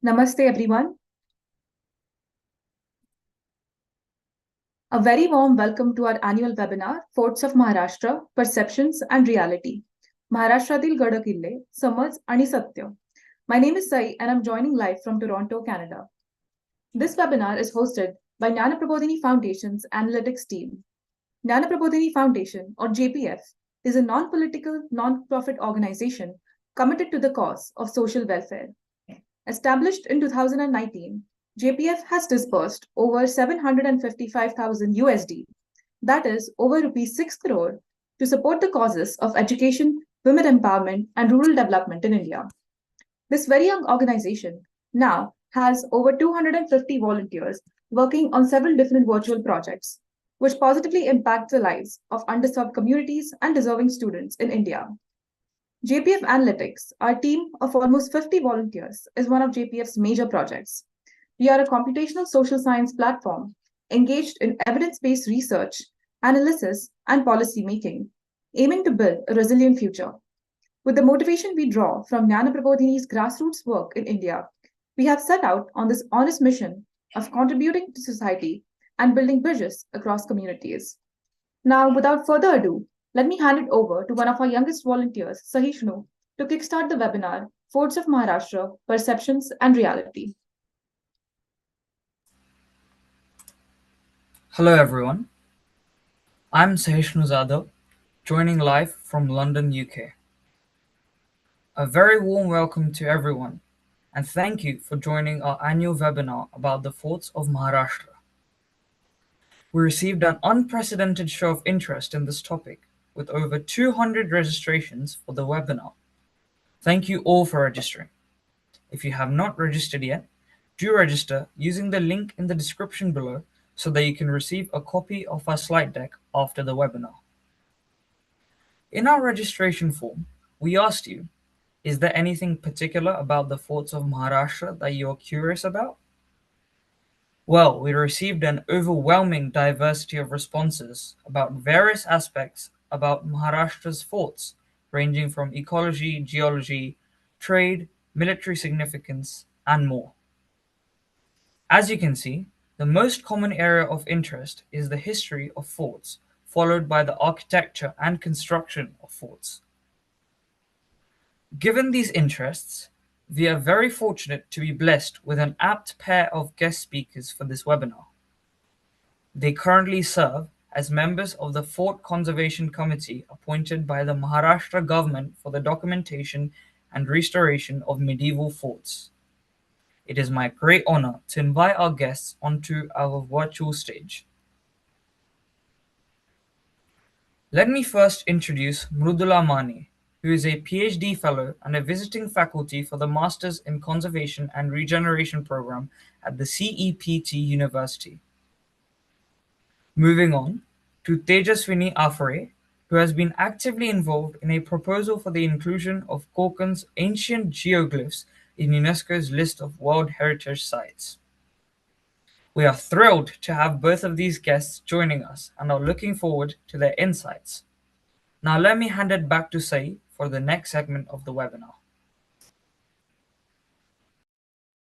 Namaste, everyone. A very warm welcome to our annual webinar, Forts of Maharashtra, Perceptions and Reality. Maharashtratil Gad Kille, Samaj आणि Satya. My name is Sai and I'm joining live from Toronto, Canada. This webinar is hosted by Jnana Prabodhini Foundation's analytics team. Jnana Prabodhini Foundation, or JPF, is a non-political, non-profit organization committed to the cause of social welfare. Established in 2019, JPF has disbursed over 755,000 USD, that is over rupees 6 crore, to support the causes of education, women empowerment, and rural development in India. This very young organization now has over 250 volunteers working on several different virtual projects, which positively impact the lives of underserved communities and deserving students in India. JPF Analytics, our team of almost 50 volunteers, is one of JPF's major projects. We are a computational social science platform engaged in evidence-based research, analysis, and policy making, aiming to build a resilient future. With the motivation we draw from Jnana Prabodhini's grassroots work in India, we have set out on this honest mission of contributing to society and building bridges across communities. Now, without further ado, let me hand it over to one of our youngest volunteers, Sahishnu, to kickstart the webinar, Forts of Maharashtra, Perceptions and Reality. Hello everyone, I'm Sahishnu Zadav, joining live from London, UK. A very warm welcome to everyone, and thank you for joining our annual webinar about the Forts of Maharashtra. We received an unprecedented show of interest in this topic, with over 200 registrations for the webinar. Thank you all for registering. If you have not registered yet, do register using the link in the description below so that you can receive a copy of our slide deck after the webinar. In our registration form, we asked you, is there anything particular about the Forts of Maharashtra that you are curious about? Well, we received an overwhelming diversity of responses about various aspects about Maharashtra's forts, ranging from ecology, geology, trade, military significance, and more. As you can see, the most common area of interest is the history of forts, followed by the architecture and construction of forts. Given these interests, we are very fortunate to be blessed with an apt pair of guest speakers for this webinar. They currently serve as members of the Fort Conservation Committee appointed by the Maharashtra government for the documentation and restoration of medieval forts. It is my great honor to invite our guests onto our virtual stage. Let me first introduce Mrudula Mani, who is a PhD fellow and a visiting faculty for the Masters in Conservation and Regeneration program at the CEPT University. Moving on to Tejaswini Aphale, who has been actively involved in a proposal for the inclusion of Konkan's ancient geoglyphs in UNESCO's list of World Heritage Sites. We are thrilled to have both of these guests joining us and are looking forward to their insights. Now let me hand it back to Sai for the next segment of the webinar.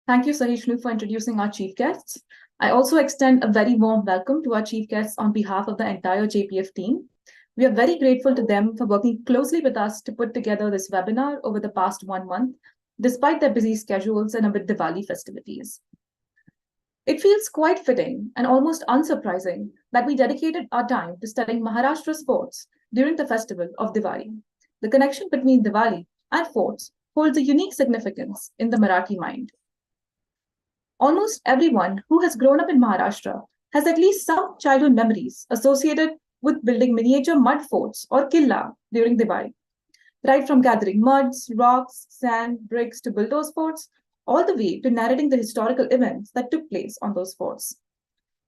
Thank you, Sahishnu, for introducing our chief guests. I also extend a very warm welcome to our chief guests on behalf of the entire JPF team. We are very grateful to them for working closely with us to put together this webinar over the past 1 month, despite their busy schedules and amid Diwali festivities. It feels quite fitting and almost unsurprising that we dedicated our time to studying Maharashtra's forts during the festival of Diwali. The connection between Diwali and forts holds a unique significance in the Marathi mind. Almost everyone who has grown up in Maharashtra has at least some childhood memories associated with building miniature mud forts or killa during Diwali. Right from gathering muds, rocks, sand, bricks to build those forts, all the way to narrating the historical events that took place on those forts.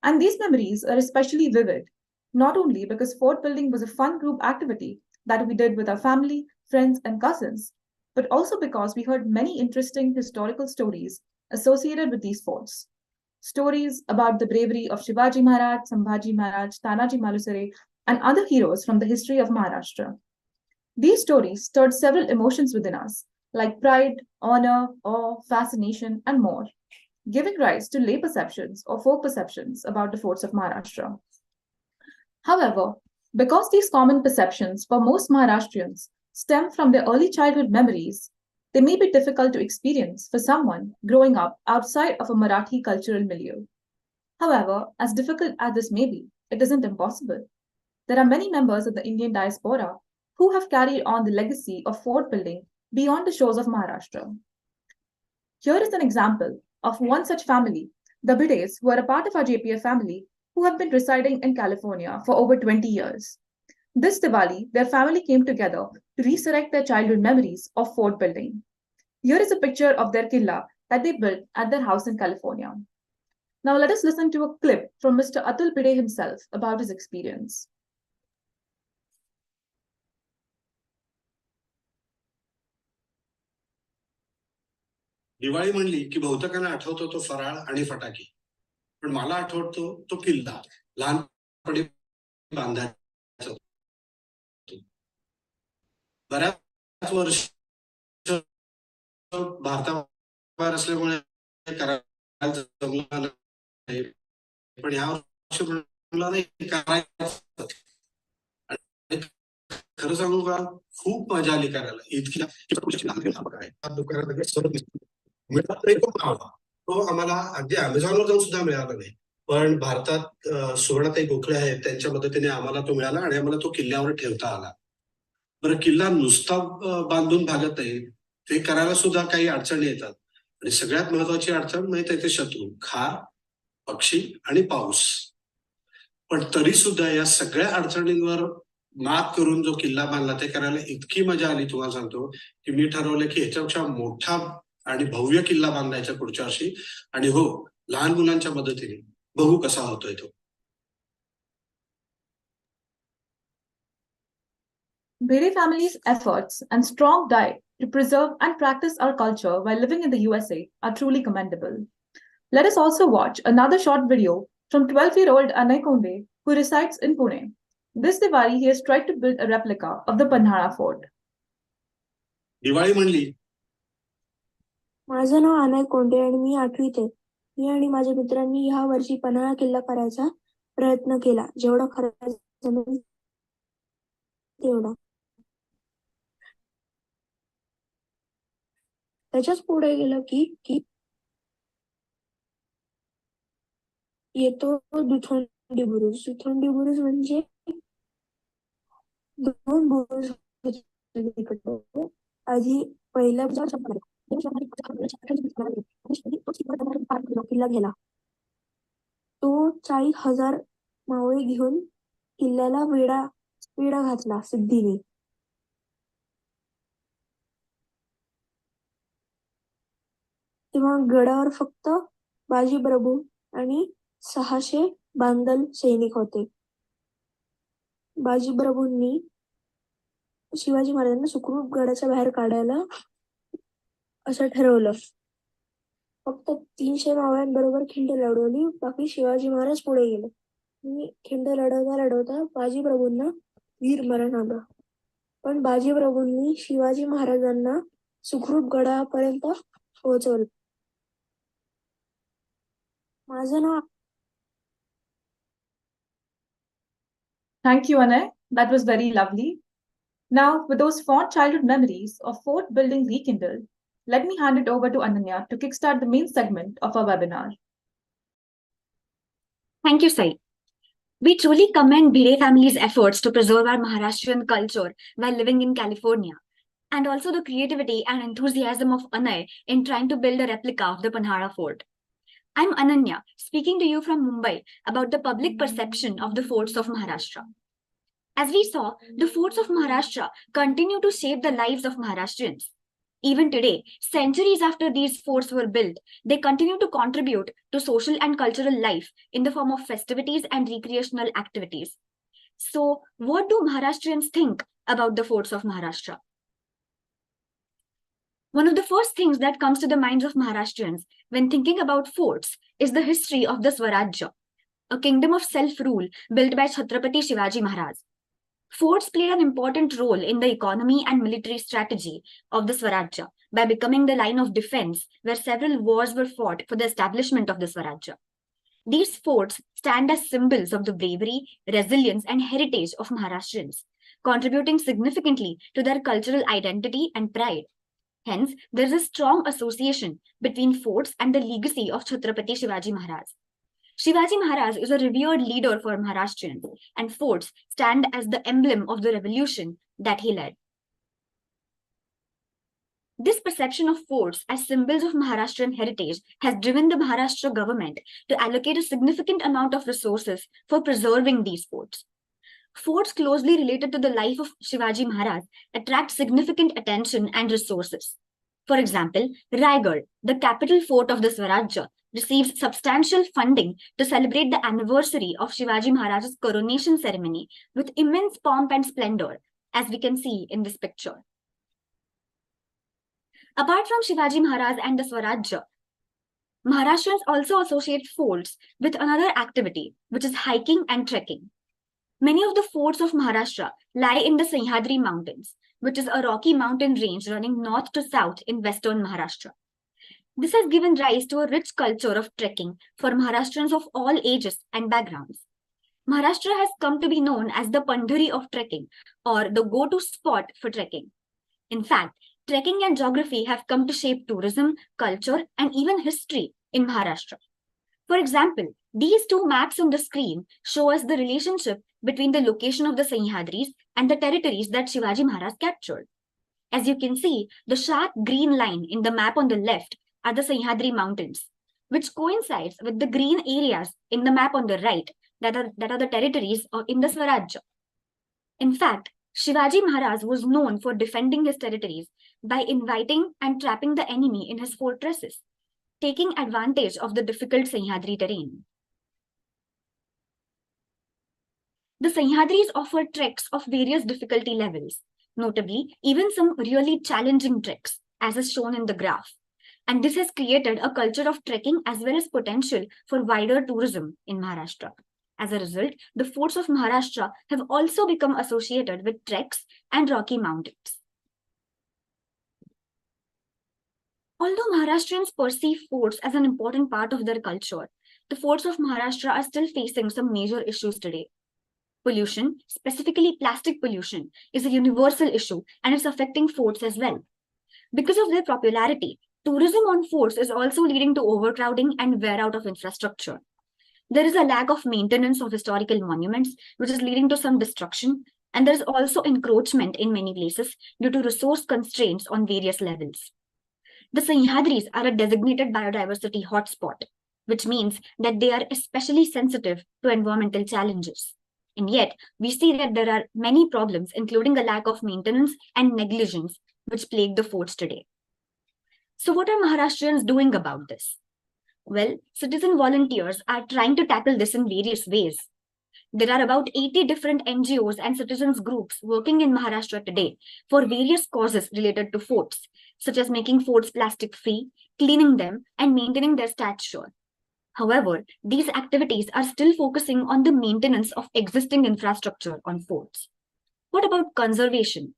And these memories are especially vivid, not only because fort building was a fun group activity that we did with our family, friends, and cousins, but also because we heard many interesting historical stories associated with these forts. Stories about the bravery of Shivaji Maharaj, Sambhaji Maharaj, Tanaji Malusare, and other heroes from the history of Maharashtra. These stories stirred several emotions within us, like pride, honor, awe, fascination, and more, giving rise to lay perceptions or folk perceptions about the forts of Maharashtra. However, because these common perceptions for most Maharashtrians stem from their early childhood memories, they may be difficult to experience for someone growing up outside of a Marathi cultural milieu. However, as difficult as this may be, it isn't impossible. There are many members of the Indian diaspora who have carried on the legacy of fort building beyond the shores of Maharashtra. Here is an example of one such family, the Bhides, who are a part of our JPF family, who have been residing in California for over 20 years. This Diwali, their family came together to resurrect their childhood memories of fort building. Here is a picture of their killa that they built at their house in California. Now let us listen to a clip from Mr. Atul Bhide himself about his experience. Diwali म्हणली की बहुतेकांना आठवतो तो फराळ आणि फटाके, पण मला आठवतो तो किल्ला लहानपणी बांधायचा. बऱ्याच वर्ष भारताबाहेर असल्यामुळे करायला जमलं नाही, पण ह्या वर्षी म्हणलं नाही करायचं. खरं सांगू का, खूप मजा आली करायला. इतकी तो आम्हाला अगदी अमेझॉनवर जाऊन सुद्धा मिळाला नाही, पण भारतात सुवर्णाताई गोखले आहेत, त्यांच्या मदतीने आम्हाला तो मिळाला आणि आम्हाला तो किल्ल्यावर ठेवता आला. बरं, किल्ला नुसता बांधून भागत नाही, ते करायला सुद्धा काही अडचणी येतात आणि सगळ्यात महत्वाची अडचण म्हणजे ते शत्रू, खार, पक्षी आणि पाऊस. पण तरी सुद्धा या सगळ्या अडचणींवर मात करून जो किल्ला बांधला ते करायला इतकी मजा आली, तुम्हाला सांगतो की मी ठरवलं की ह्याच्यापेक्षा मोठा आणि भव्य किल्ला बांधायचा पुढच्या वर्षी. आणि हो, लहान मुलांच्या मदतीने बघू कसा होतोय तो. Bhede family's efforts and strong drive to preserve and practice our culture while living in the USA are truly commendable. Let us also watch another short video from 12-year-old Anay Konde, who resides in Pune. This Diwali, he has tried to build a replica of the Panhara fort. Diwali म्हणली. माझं नाव अनय कोंडे आणि मी 8वीत आहे. मी आणि माझ्या मित्रांनी ह्या वर्षी पन्हाळा किल्ला करायचा प्रयत्न केला, जेवढा खरं जमेल तेवढा. त्याच्याच पुढे गेलं की येतो दुथोंडी बुरुज. दुथोंडी बुरुज म्हणजे 2 बुरुज. आधी पहिल्या किल्ला गेला. तो 40,000 मावळे घेऊन किल्ल्याला वेढा घातला सिद्धीने. तेव्हा गडावर फक्त बाजीप्रभू आणि 600 बांदल सैनिक होते. बाजीप्रभूंनी शिवाजी महाराजांना सुखरूप गडाच्या बाहेर काढायला असं ठरवलं. फक्त 300 मावळ्यांबरोबर खिंड लढवली. बाकी शिवाजी महाराज पुढे गेले आणि खिंड लढवता बाजीप्रभूंना वीर मरण आलं. पण बाजीप्रभूंनी शिवाजी महाराजांना सुखरूप गडापर्यंत पोहोचवलं. माझं नाव Thank you, Anay. That was very lovely. Now, with those fond childhood memories of fort building rekindled, let me hand it over to Ananya to kickstart the main segment of our webinar. Thank you, Sai. We truly commend Bhide family's efforts to preserve our Maharashtrian culture while living in California, and also the creativity and enthusiasm of Anay in trying to build a replica of the Panhala fort. I'm Ananya, speaking to you from Mumbai about the public perception of the forts of Maharashtra. As we saw, the forts of Maharashtra continue to shape the lives of Maharashtrians. Even today, centuries after these forts were built, they continue to contribute to social and cultural life in the form of festivities and recreational activities. So, what do Maharashtrians think about the forts of Maharashtra? One of the first things that comes to the minds of Maharashtrians when thinking about forts is the history of the Swarajya, a kingdom of self-rule built by Chhatrapati Shivaji Maharaj. Forts played an important role in the economy and military strategy of the Swarajya by becoming the line of defense where several wars were fought for the establishment of the Swarajya. These forts stand as symbols of the bravery, resilience, and heritage of Maharashtrians, contributing significantly to their cultural identity and pride. Hence, there is a strong association between forts and the legacy of Chhatrapati Shivaji Maharaj. Shivaji Maharaj is a revered leader for Maharashtrians, and forts stand as the emblem of the revolution that he led. This perception of forts as symbols of Maharashtrian heritage has driven the Maharashtra government to allocate a significant amount of resources for preserving these forts. Forts closely related to the life of Shivaji Maharaj attract significant attention and resources. For example, Raigad, the capital fort of the Swarajya, receives substantial funding to celebrate the anniversary of Shivaji Maharaj's coronation ceremony with immense pomp and splendor, as we can see in this picture. Apart from Shivaji Maharaj and the Swarajya, Maharashtrians also associate forts with another activity, which is hiking and trekking. Many of the forts of Maharashtra lie in the Sahyadri Mountains, which is a rocky mountain range running north to south in western Maharashtra. This has given rise to a rich culture of trekking for Maharashtrians of all ages and backgrounds. Maharashtra has come to be known as the Pandhari of trekking, or the go-to spot for trekking. In fact, trekking and geography have come to shape tourism, culture, and even history in Maharashtra. For example, these two maps on the screen show us the relationship between the location of the Sahyadris and the territories that Shivaji Maharaj captured. As you can see, the sharp green line in the map on the left are the Sahyadri Mountains, which coincides with the green areas in the map on the right that are the territories in the Swarajya. In fact, Shivaji Maharaj was known for defending his territories by inviting and trapping the enemy in his fortresses, taking advantage of the difficult Sahyadri terrain. The Sahyadris offer treks of various difficulty levels, notably even some really challenging treks, as is shown in the graph. And this has created a culture of trekking as well as potential for wider tourism in Maharashtra. As a result, the forts of Maharashtra have also become associated with treks and rocky mountains. Although Maharashtrians perceive forts as an important part of their culture, the forts of Maharashtra are still facing some major issues today. Pollution, specifically plastic pollution, is a universal issue and it's affecting forts as well. Because of their popularity, tourism on forts is also leading to overcrowding and wear out of infrastructure. There is a lack of maintenance of historical monuments, which is leading to some destruction, And there's also encroachment in many places due to resource constraints on various levels. The Sahyadris are a designated biodiversity hotspot, which means that they are especially sensitive to environmental challenges. And yet, we see that there are many problems, including a lack of maintenance and negligence, which plague the forts today. So, what are Maharashtrians doing about this? Well, citizen volunteers are trying to tackle this in various ways. There are about 80 different NGOs and citizens groups working in Maharashtra today for various causes related to forts, such as making forts plastic free, cleaning them, and maintaining their stature. However, these activities are still focusing on the maintenance of existing infrastructure on forts. What about conservation?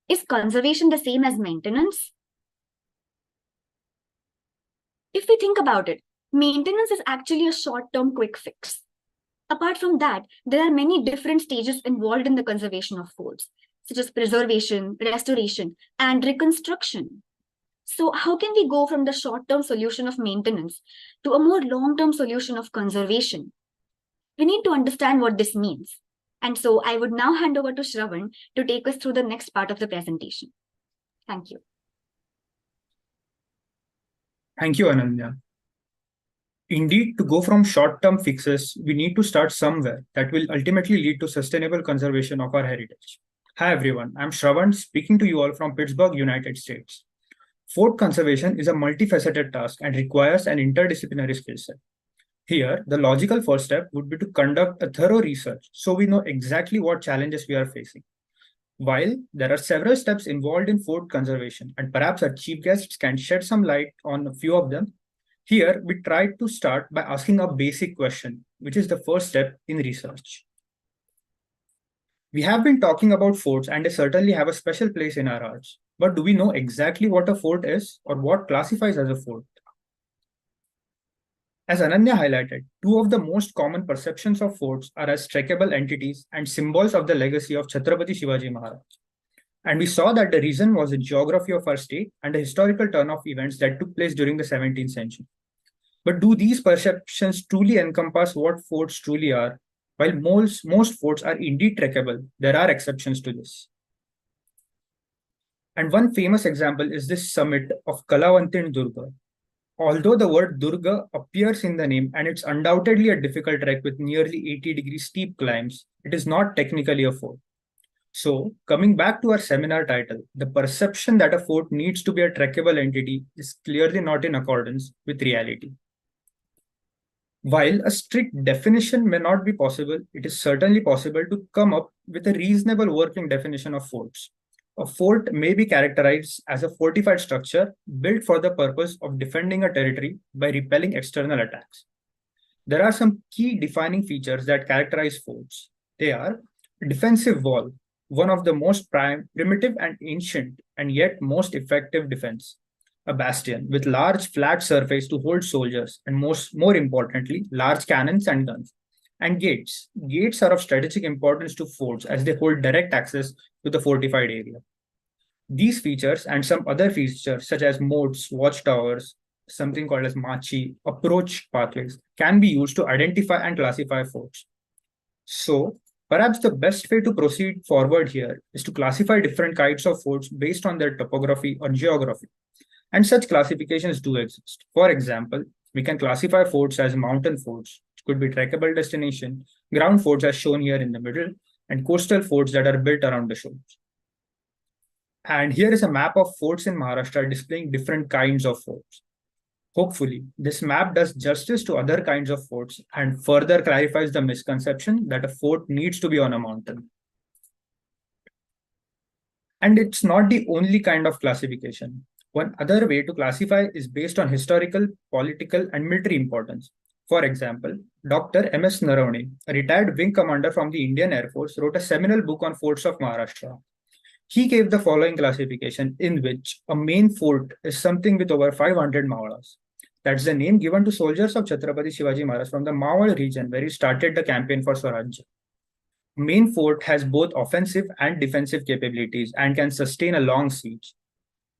Is conservation the same as maintenance? If we think about it, maintenance is actually a short-term quick fix. Apart from that, there are many different stages involved in the conservation of forts, such as preservation, restoration, and reconstruction. So how can we go from the short-term solution of maintenance to a more long-term solution of conservation? We need to understand what this means. And so I would now hand over to Shravan to take us through the next part of the presentation. Thank you. Thank you, Ananya. Indeed, to go from short-term fixes, we need to start somewhere that will ultimately lead to sustainable conservation of our heritage. Hi everyone, I'm Shravan speaking to you all from Pittsburgh, United States. Fort conservation is a multifaceted task and requires an interdisciplinary skill set. Here, the logical first step would be to conduct a thorough research so we know exactly what challenges we are facing. While there are several steps involved in fort conservation, and perhaps our chief guests can shed some light on a few of them, here we tried to start by asking a basic question, which is the first step in research. We have been talking about forts and they certainly have a special place in our hearts. But do we know exactly what a fort is or what classifies as a fort? As Ananya highlighted, two of the most common perceptions of forts are as trackable entities and symbols of the legacy of Chhatrapati Shivaji Maharaj. And we saw that the reason was the geography of our state and the historical turn of events that took place during the 17th century. But do these perceptions truly encompass what forts truly are? While most forts are indeed trackable, there are exceptions to this. And one famous example is this summit of Kalavantin Durga. Although the word Durga appears in the name and it's undoubtedly a difficult trek with nearly 80-degree steep climbs, it is not technically a fort. So, coming back to our seminar title, the perception that a fort needs to be a trackable entity is clearly not in accordance with reality. While a strict definition may not be possible, it is certainly possible to come up with a reasonable working definition of forts. A fort may be characterized as a fortified structure built for the purpose of defending a territory by repelling external attacks. There are some key defining features that characterize forts. They are a defensive wall, one of the most primitive and ancient and yet most effective defense. A bastion with large flat surface to hold soldiers and more importantly, large cannons and guns. And gates. Gates are of strategic importance to forts as they hold direct access to the fortified area. These features and some other features such as moats, watchtowers, something called as machi, approach pathways can be used to identify and classify forts. So perhaps the best way to proceed forward here is to classify different kinds of forts based on their topography or geography. And such classifications do exist. For example, we can classify forts as mountain forts, which could be trackable destination, ground forts as shown here in the middle, and coastal forts that are built around the shores. And here is a map of forts in Maharashtra displaying different kinds of forts. Hopefully, this map does justice to other kinds of forts and further clarifies the misconception that a fort needs to be on a mountain. And it's not the only kind of classification. One other way to classify is based on historical, political, and military importance. For example, Dr. M.S. Naravane, a retired wing commander from the Indian Air Force, wrote a seminal book on forts of Maharashtra. He gave the following classification in which a main fort is something with over 500 Mawalas. That's the name given to soldiers of Chhatrapati Shivaji Maharaj from the Mawal region where he started the campaign for Swaraj. Main fort has both offensive and defensive capabilities and can sustain a long siege.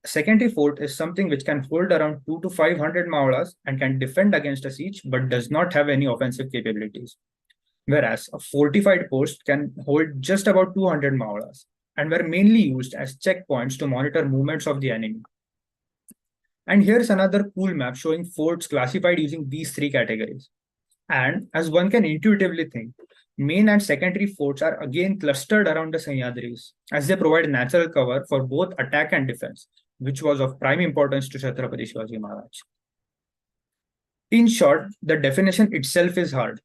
A secondary fort is something which can hold around 2 to 500 Mawalas and can defend against a siege but does not have any offensive capabilities. whereas a fortified post can hold just about 200 Maulas and were mainly used as checkpoints to monitor movements of the enemy. And here's another cool map showing forts classified using these three categories. And as one can intuitively think, main and secondary forts are again clustered around the Sahyadris, as they provide natural cover for both attack and defense, which was of prime importance to Chhatrapati Shivaji Maharaj. In short, the definition itself is hard,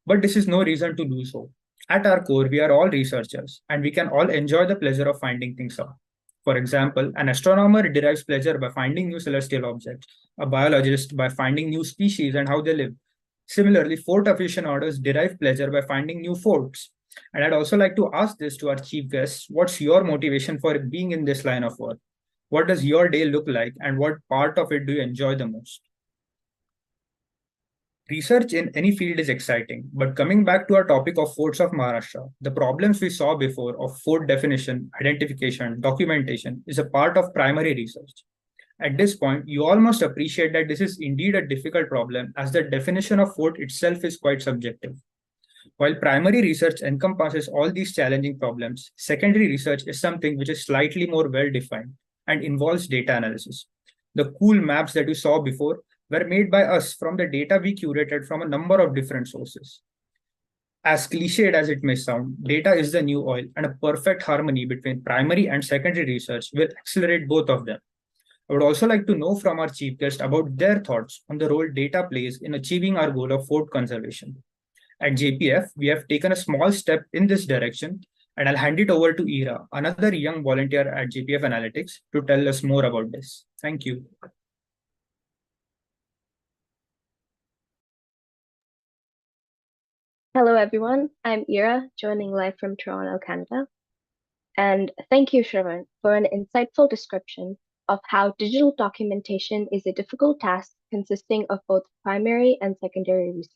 but this is no reason to do so. At our core, we are all researchers, and we can all enjoy the pleasure of finding things out. For example, an astronomer derives pleasure by finding new celestial objects, a biologist by finding new species and how they live. Similarly, fort aficionados derive pleasure by finding new forts. And I'd also like to ask this to our chief guests, what's your motivation for being in this line of work? What does your day look like, and what part of it do you enjoy the most? Research in any field is exciting, but coming back to our topic of forts of Maharashtra, the problems we saw before of fort definition, identification, documentation is a part of primary research. At this point, you all must appreciate that this is indeed a difficult problem, as the definition of fort itself is quite subjective. While primary research encompasses all these challenging problems, secondary research is something which is slightly more well defined and involves data analysis. The cool maps that you saw before were made by us from the data we curated from a number of different sources. As cliched as it may sound, data is the new oil, and a perfect harmony between primary and secondary research will accelerate both of them. I would also like to know from our chief guest about their thoughts on the role data plays in achieving our goal of fort conservation. At JPF, we have taken a small step in this direction, and I'll hand it over to Ira, another young volunteer at JPF Analytics, to tell us more about this. Thank you. Hello, everyone. I'm Ira, joining live from Toronto, Canada. And thank you, Shravan, for an insightful description of how digital documentation is a difficult task consisting of both primary and secondary research.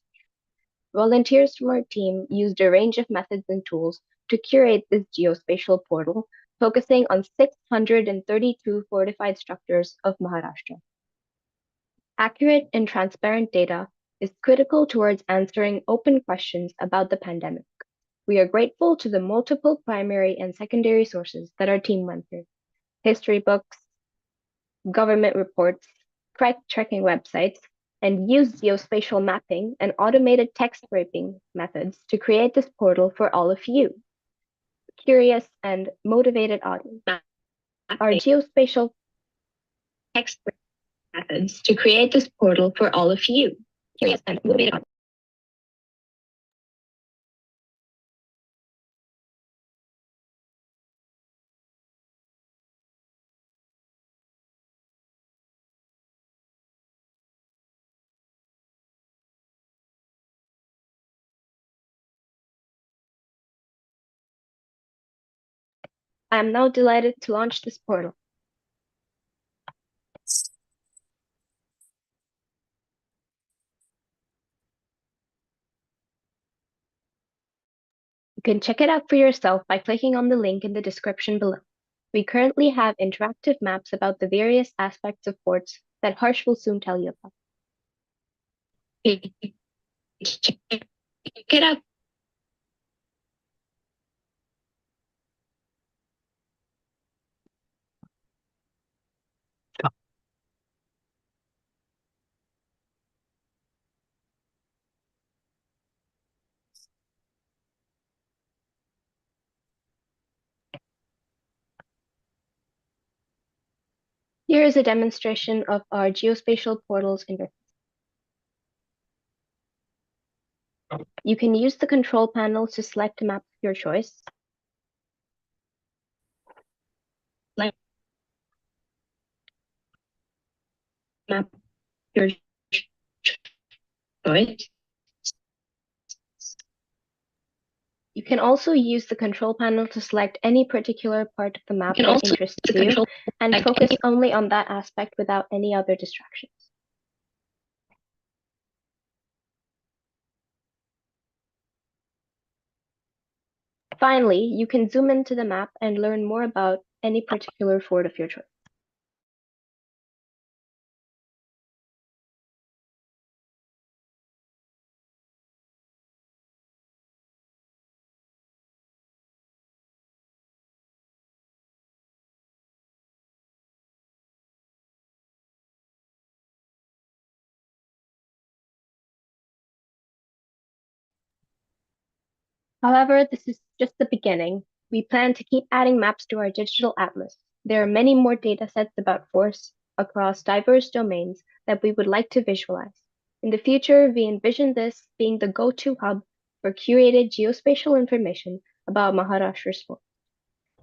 Volunteers from our team used a range of methods and tools to curate this geospatial portal, focusing on 632 fortified structures of Maharashtra. Accurate and transparent data is critical towards answering open questions about the pandemic. We are grateful to the multiple primary and secondary sources that our team went through: history books, government reports, fact-checking websites, and used geospatial mapping and automated text scraping methods to create this portal for all of you, curious and motivated audience. Our geospatial text methods to create this portal for all of you, curious and motivated audience. I am now delighted to launch this portal. You can check it out for yourself by clicking on the link in the description below. We currently have interactive maps about the various aspects of forts that Harsh will soon tell you about. Check it out. Here is a demonstration of our geospatial portal's interface. You can use the control panel to select a map of your choice. Map your choice. You can also use the control panel to select any particular part of the map that interests you and focus only on that aspect without any other distractions. Finally, you can zoom into the map and learn more about any particular fort of your choice. However, this is just the beginning. We plan to keep adding maps to our digital atlas. There are many more data sets about forests across diverse domains that we would like to visualize. In the future, we envision this being the go-to hub for curated geospatial information about Maharashtra's forests.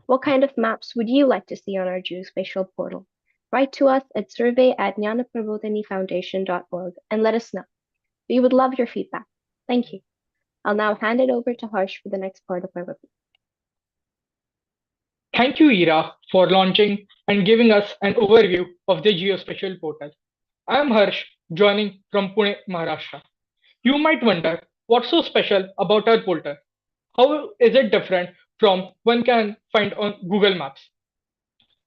What kind of maps would you like to see on our geospatial portal? Write to us at survey@jnanaprabodhinifoundation.org and let us know. We would love your feedback. Thank you. I'll now hand it over to Harsh for the next part of our webinar. Thank you, Ira, for launching and giving us an overview of the Geospatial portal. I am Harsh, joining from Pune, Maharashtra. You might wonder what's so special about our portal. How is it different from one can find on Google Maps?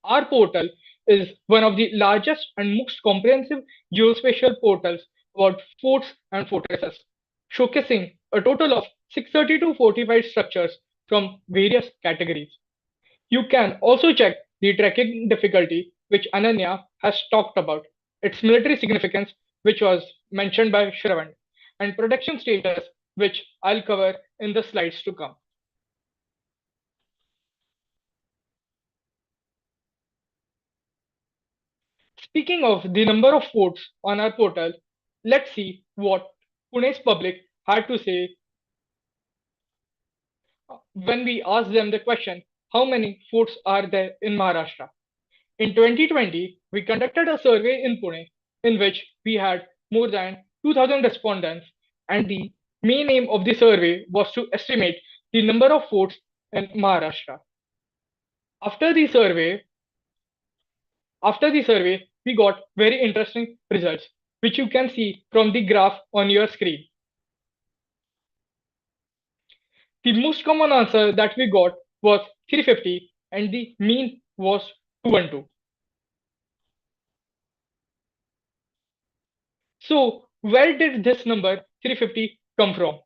Our portal is one of the largest and most comprehensive geospatial portals about forts and fortresses, showcasing a total of 632 fortified structures from various categories. You can also check the trekking difficulty, which Ananya has talked about, its military significance, which was mentioned by Shravan, and protection status, which I'll cover in the slides to come. Speaking of the number of forts on our portal, let's see what Pune's public had to say when we asked them the question, how many forts are there in Maharashtra? In 2020, we conducted a survey in Pune in which we had more than 2,000 respondents, and the main aim of the survey was to estimate the number of forts in Maharashtra. After the survey, we got very interesting results, which you can see from the graph on your screen. The most common answer that we got was 350 and the mean was 212. So where did this number 350 come from?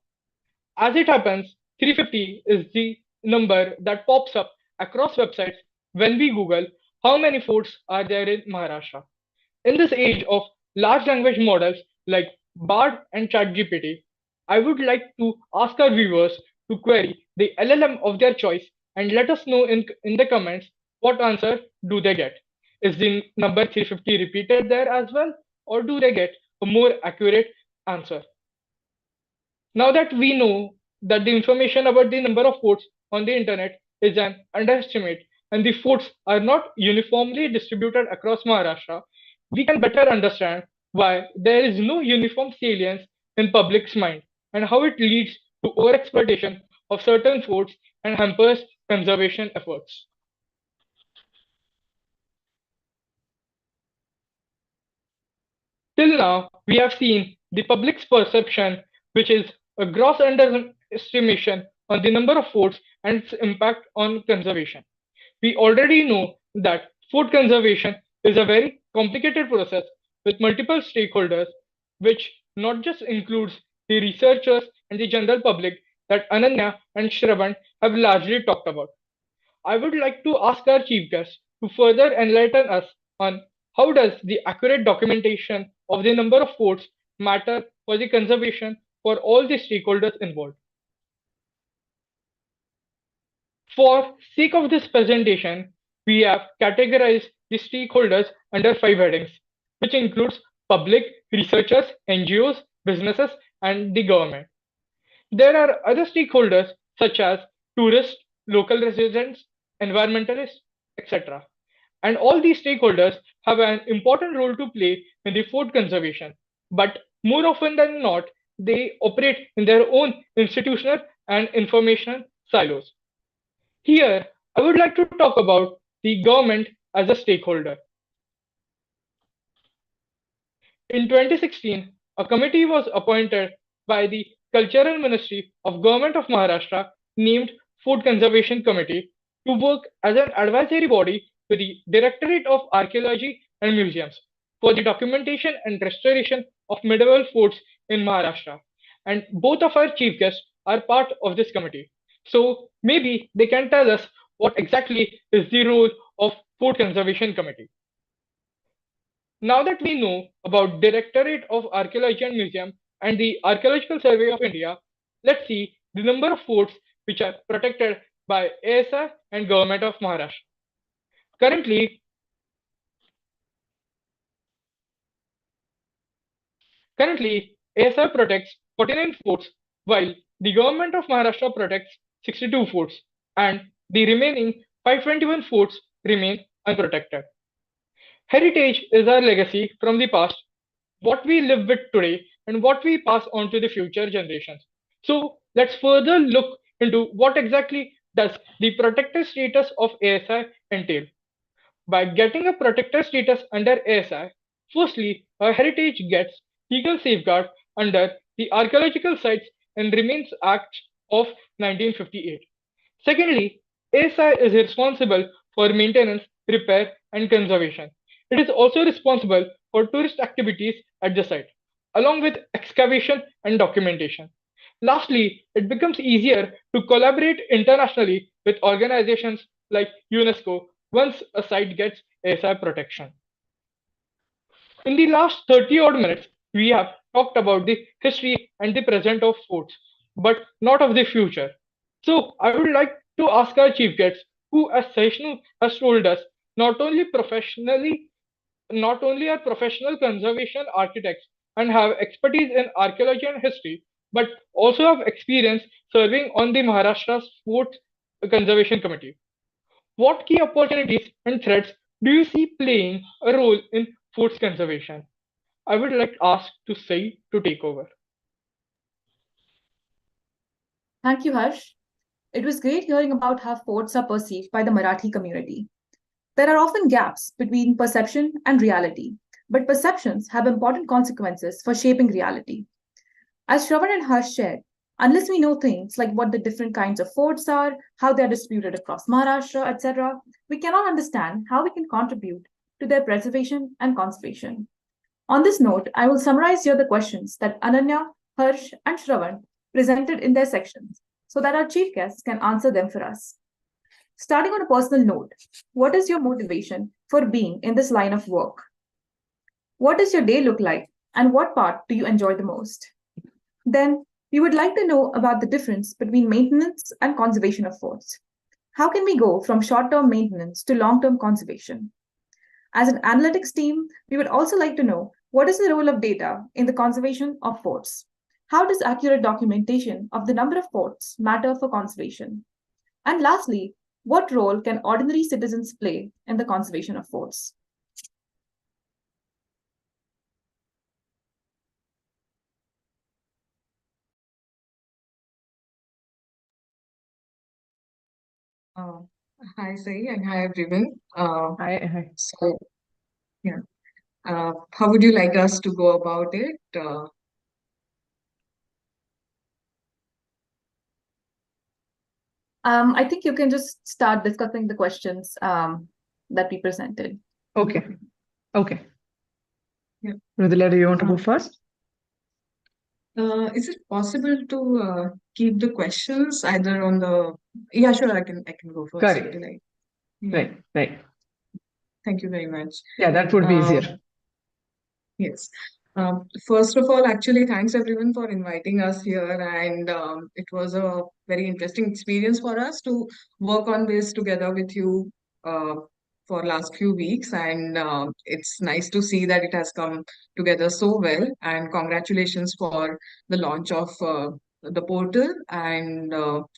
As it happens, 350 is the number that pops up across websites when we Google how many forts are there in Maharashtra. In this age of large language models like Bard and ChatGPT, I would like to ask our viewers to query the LLM of their choice and let us know in the comments what answer do they get. Is the number 350 repeated there as well, or do they get a more accurate answer? Now that we know that the information about the number of forts on the internet is an underestimate and the forts are not uniformly distributed across Maharashtra, we can better understand why there is no uniform salience in public's mind and how it leads to overexploitation of certain forts and hampers conservation efforts. Till now, we have seen the public's perception, which is a gross underestimation on the number of forts and its impact on conservation. We already know that fort conservation is a very complicated process with multiple stakeholders, which not just includes the researchers and the general public that Ananya and Shravan have largely talked about. I would like to ask our chief guest to further enlighten us on how does the accurate documentation of the number of forts matter for the conservation for all the stakeholders involved. For sake of this presentation, we have categorized the stakeholders under 5 headings, which includes public, researchers, NGOs, businesses, and the government. There are other stakeholders such as tourists, local residents, environmentalists, etc. And all these stakeholders have an important role to play in the fort conservation. But more often than not, they operate in their own institutional and informational silos. Here, I would like to talk about the government as a stakeholder. In 2016, a committee was appointed by the Cultural Ministry of Government of Maharashtra named Fort Conservation Committee to work as an advisory body to the Directorate of Archeology and Museums for the documentation and restoration of medieval forts in Maharashtra. And both of our chief guests are part of this committee. So maybe they can tell us what exactly is the role of Fort Conservation Committee. Now that we know about Directorate of Archaeology and Museum and the Archaeological Survey of India, let's see the number of forts which are protected by ASI and Government of Maharashtra. Currently, ASI protects 49 forts, while the Government of Maharashtra protects 62 forts, and the remaining 521 forts remain unprotected. Heritage is our legacy from the past, what we live with today, and what we pass on to the future generations. So let's further look into what exactly does the protected status of ASI entail. By getting a protected status under ASI, firstly, a heritage gets legal safeguard under the Archaeological Sites and Remains Act of 1958. Secondly, ASI is responsible for maintenance, repair, and conservation. It is also responsible for tourist activities at the site, along with excavation and documentation. Lastly, it becomes easier to collaborate internationally with organizations like UNESCO once a site gets ASI protection. In the last 30 odd minutes, we have talked about the history and the present of forts, but not of the future. So I would like to ask our chief guests, who, as Sahishnu has told us, not only are professional conservation architects and have expertise in archaeology and history, but also have experience serving on the Maharashtra's Forts Conservation Committee. What key opportunities and threats do you see playing a role in forts conservation? I would like to ask to Sai to take over. Thank you, Harsh. It was great hearing about how forts are perceived by the Marathi community. There are often gaps between perception and reality, but perceptions have important consequences for shaping reality. As Shravan and Harsh shared, unless we know things like what the different kinds of forts are, how they are distributed across Maharashtra, etc., we cannot understand how we can contribute to their preservation and conservation. On this note, I will summarize here the questions that Ananya, Harsh, and Shravan presented in their sections so that our chief guests can answer them for us. Starting on a personal note, what is your motivation for being in this line of work? What does your day look like, and what part do you enjoy the most? Then, we would like to know about the difference between maintenance and conservation of forts. How can we go from short-term maintenance to long-term conservation? As an analytics team, we would also like to know what is the role of data in the conservation of forts? How does accurate documentation of the number of forts matter for conservation? And lastly, what role can ordinary citizens play in the conservation of forts? Hi, Sai, and hi, everyone. Hi. So, yeah, how would you like us to go about it? I think you can just start discussing the questions that we presented. Okay. Yeah. Mrudula, do you want to go first? Is it possible to keep the questions either on the? Yeah, sure, I can go first. Correct. Yeah. Right. Thank you very much. Yeah, that would be easier. Yes. First of all, actually, thanks everyone for inviting us here, and it was a very interesting experience for us to work on this together with you for last few weeks, and it's nice to see that it has come together so well. And congratulations for the launch of the portal, and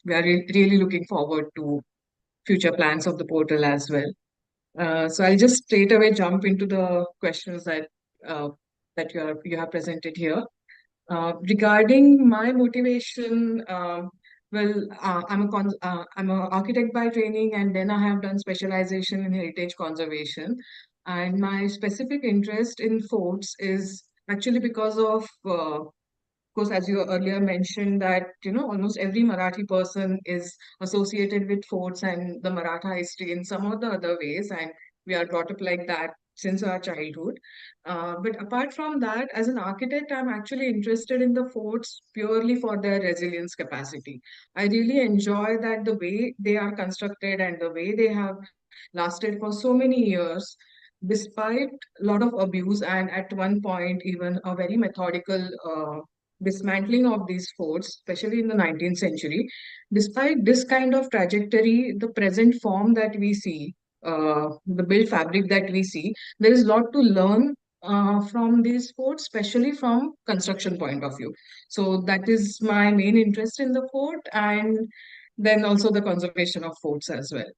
we are really looking forward to future plans of the portal as well. So I'll just straight away jump into the questions uh, that you have presented here. Regarding my motivation, I'm an architect by training, and then I have done specialization in heritage conservation. And my specific interest in forts is actually because of course, as you earlier mentioned, that almost every Marathi person is associated with forts and the Maratha history in some or the other ways, and we are brought up like that since our childhood. But apart from that, as an architect, I'm actually interested in the forts purely for their resilience capacity. I really enjoy that the way they are constructed and the way they have lasted for so many years, despite a lot of abuse and at one point even a very methodical dismantling of these forts, especially in the 19th century, despite this kind of trajectory, the present form that we see, the built fabric that we see, there is a lot to learn from these forts, especially from construction point of view. So that is my main interest in the fort, and then also the conservation of forts as well.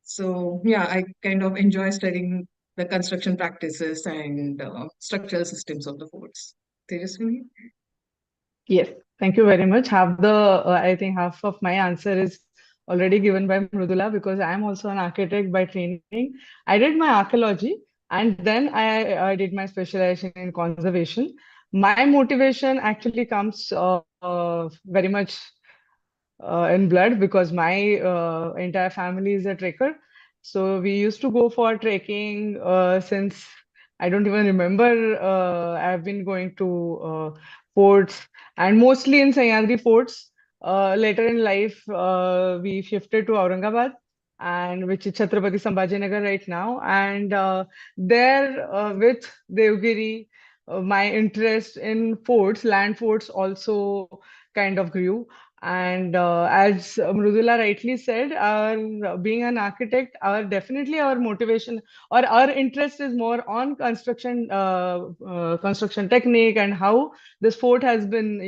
So yeah, I kind of enjoy studying the construction practices and structural systems of the forts. Tejaswini? Yes, thank you very much. I think half of my answer is already given by Mrudula because I am also an architect by training. I did my archaeology and then I did my specialization in conservation. My motivation actually comes very much in blood because my entire family is a trekker. So we used to go for trekking since I don't even remember. I've been going to forts and mostly in Sahyadri forts. Later in life, we shifted to Aurangabad and which is Chhatrapati Sambhajinagar right now. And there with Devgiri, my interest in forts, land forts also kind of grew. And as Mrudula rightly said, our being an architect, our definitely our motivation or our interest is more on construction technique and how this fort has been,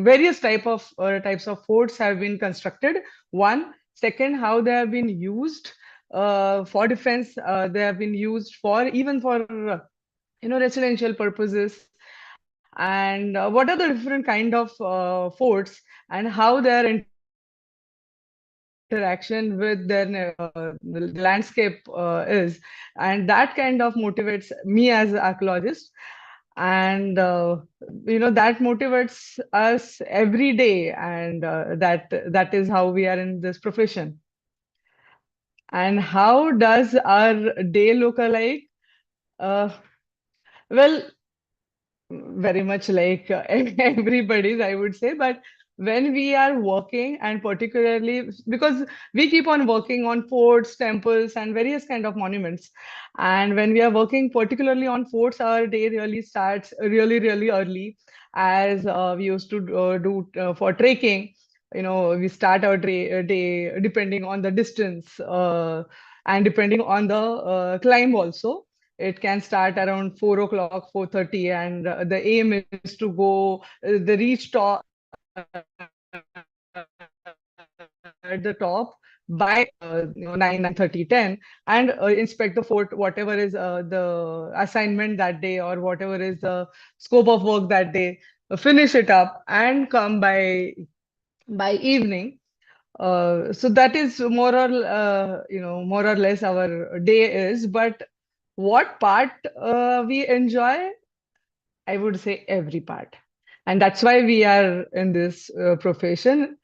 various types of forts have been constructed. One, second, how they have been used for defense. They have been used for even for residential purposes and what are the different kind of forts and how their interaction with their the landscape is, and that kind of motivates me as an archaeologist. And that motivates us every day, and that is how we are in this profession. And how does our day look alike? uh, well, very much like everybody's, I would say. But when we are working, and particularly because we keep on working on forts, temples, and various kind of monuments, and when we are working particularly on forts, our day really starts really, really early, as we used to do for trekking. We start our day depending on the distance and depending on the climb also. It can start around 4 o'clock, 4:30, and the aim is to go the reach top at the top by 9:30, 10, and inspect the fort, whatever is the assignment that day or whatever is the scope of work that day. Finish it up and come by evening. So that is more or less our day is. But what part we enjoy? I would say every part, and that's why we are in this profession.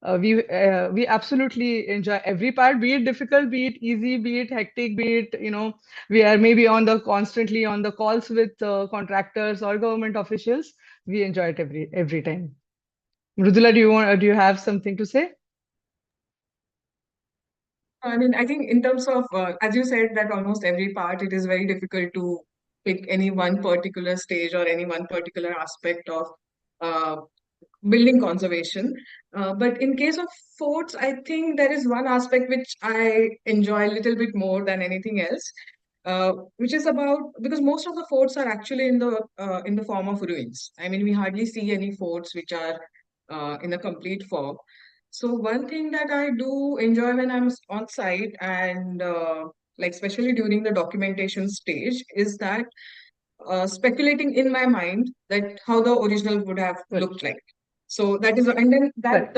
We absolutely enjoy every part, be it difficult, be it easy, be it hectic, be it we are maybe constantly on the calls with contractors or government officials. We enjoy it every time. Mrudula, do you have something to say? I mean, I think in terms of, as you said, that almost every part, it is very difficult to pick any one particular stage or any one particular aspect of uh, building conservation. But in case of forts, I think there is one aspect which I enjoy a little bit more than anything else, which is about because most of the forts are actually in the form of ruins. I mean, we hardly see any forts which are in a complete form. So one thing that I do enjoy when I'm on site and like especially during the documentation stage is that speculating in my mind that how the original would have looked like. So that is, and then that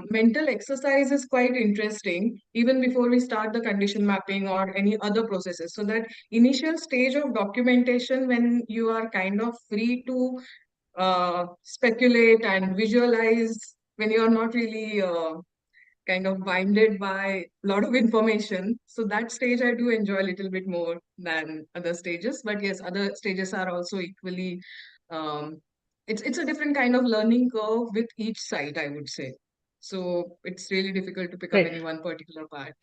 mental exercise is quite interesting even before we start the condition mapping or any other processes. So that initial stage of documentation when you are kind of free to speculate and visualize, when you are not really kind of binded by a lot of information. So that stage I do enjoy a little bit more than other stages. But yes, other stages are also equally um, it's a different kind of learning curve with each site, I would say. So it's really difficult to pick up Right. any one particular part.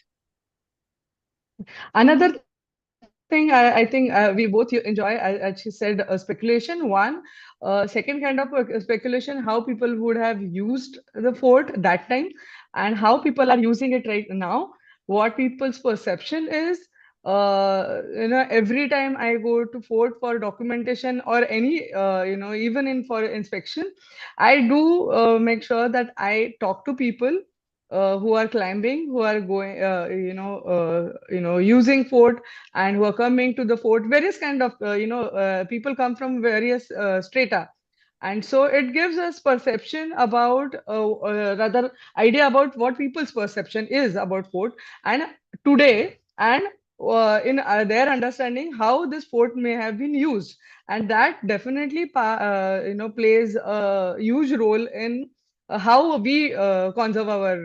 Another thing I think we both enjoy, as she said, speculation. One, second kind of speculation, how people would have used the fort that time and how people are using it right now. What people's perception is. Every time I go to fort for documentation or any, even in for inspection, I do make sure that I talk to people who are climbing, who are going, using fort and who are coming to the fort. Various kind of people come from various strata, and so it gives us perception about rather idea about what people's perception is about fort and today, and in their understanding how this fort may have been used, and that definitely plays a huge role in how we conserve our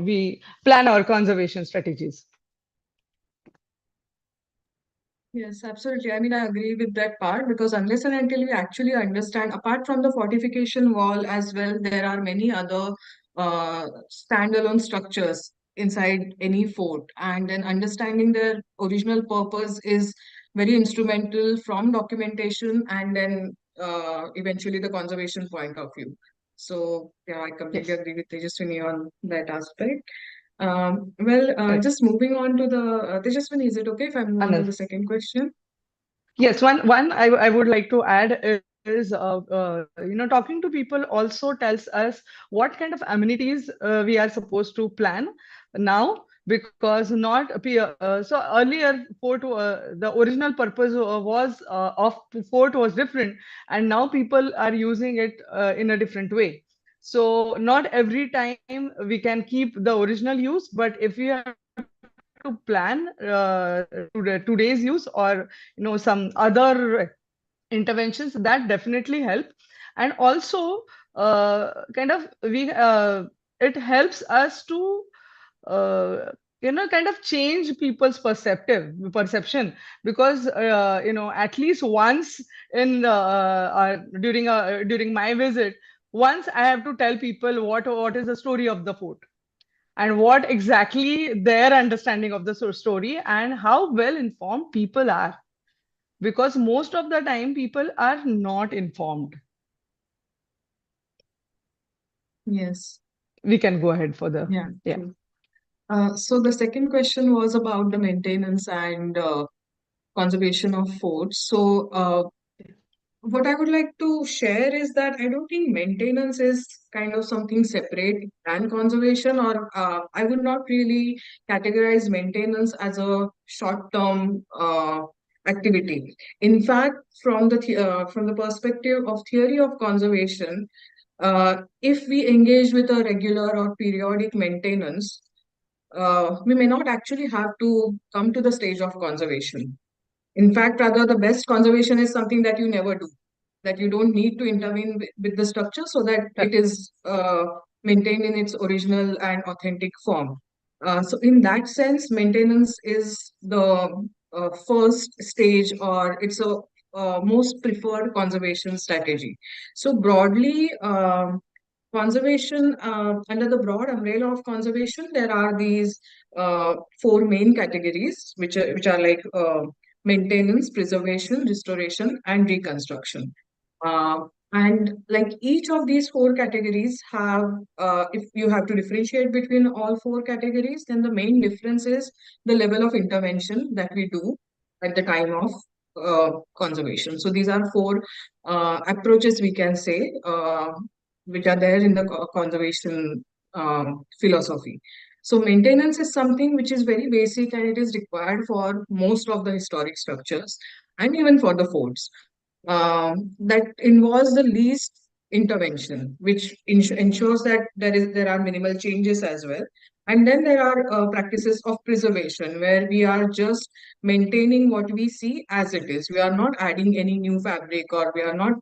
we plan our conservation strategies. Yes, absolutely. I mean, I agree with that part because unless and until we actually understand, apart from the fortification wall as well, there are many other standalone structures inside any fort, and then understanding their original purpose is very instrumental from documentation and then eventually the conservation point of view. So, yeah, I completely Yes. agree with Tejaswini on that aspect. Correct. Just moving on to the Tejaswini, is it okay if I move on to Anil. the second question? Yes, one I would like to add is talking to people also tells us what kind of amenities we are supposed to plan now, because not so earlier fort the original purpose was of fort was different, and now people are using it in a different way. So not every time we can keep the original use, but if we have to plan today's use or some other interventions, that definitely help. And also kind of we it helps us to kind of change people's perception, because at least once in during my visit, once I have to tell people what is the story of the fort and what exactly their understanding of the story and how well informed people are, because most of the time people are not informed. Yes. We can go ahead for the Yeah, yeah. true. So the second question was about the maintenance and conservation of forts. So what I would like to share is that I don't think maintenance is kind of something separate than conservation, or I would not really categorize maintenance as a short-term activity. In fact, from the perspective of theory of conservation, if we engage with a regular or periodic maintenance, we may not actually have to come to the stage of conservation. In fact, rather, the best conservation is something that you never do, that you don't need to intervene with the structure so that it is maintained in its original and authentic form. So, in that sense, maintenance is the first stage, or it's a most preferred conservation strategy. So, broadly, conservation, under the broad umbrella of conservation, there are these four main categories, which are like maintenance, preservation, restoration, and reconstruction. Uh, and like each of these four categories have, if you have to differentiate between all four categories, then the main difference is the level of intervention that we do at the time of conservation. So these are four approaches, we can say, which are there in the conservation philosophy. So maintenance is something which is very basic and it is required for most of the historic structures and even for the forts. That involves the least intervention, which ensures that there are minimal changes as well. And then there are practices of preservation where we are just maintaining what we see as it is. We are not adding any new fabric, or we are not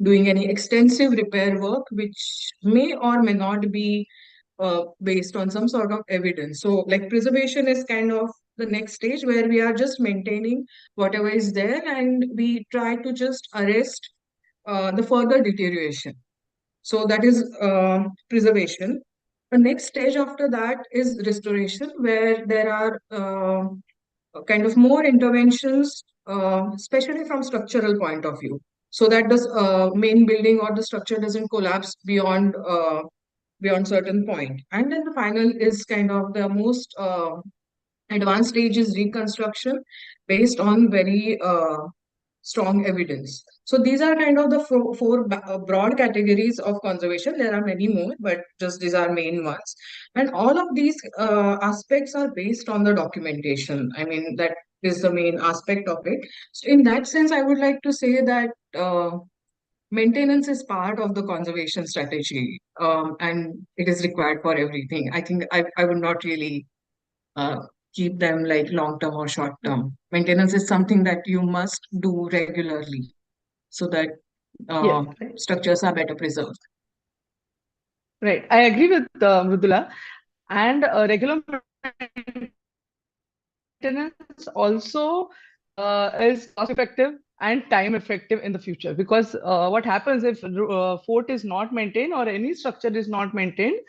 doing any extensive repair work, which may or may not be based on some sort of evidence. So, like preservation is kind of the next stage where we are just maintaining whatever is there and we try to just arrest the further deterioration. So, that is preservation. The next stage after that is restoration, where there are kind of more interventions, especially from structural point of view, so that the main building or the structure doesn't collapse beyond certain point. And then the final is kind of the most advanced stage is reconstruction based on very strong evidence. So these are kind of the four broad categories of conservation. There are many more, but just these are main ones. And all of these aspects are based on the documentation. I mean, that is the main aspect of it. So in that sense, I would like to say that maintenance is part of the conservation strategy, and it is required for everything. I think I would not really uh, keep them like long term or short term. Maintenance is something that you must do regularly so that Yes, right. structures are better preserved. Right. I agree with Mrudula. And regular maintenance also is cost effective and time effective in the future, because what happens if fort is not maintained or any structure is not maintained,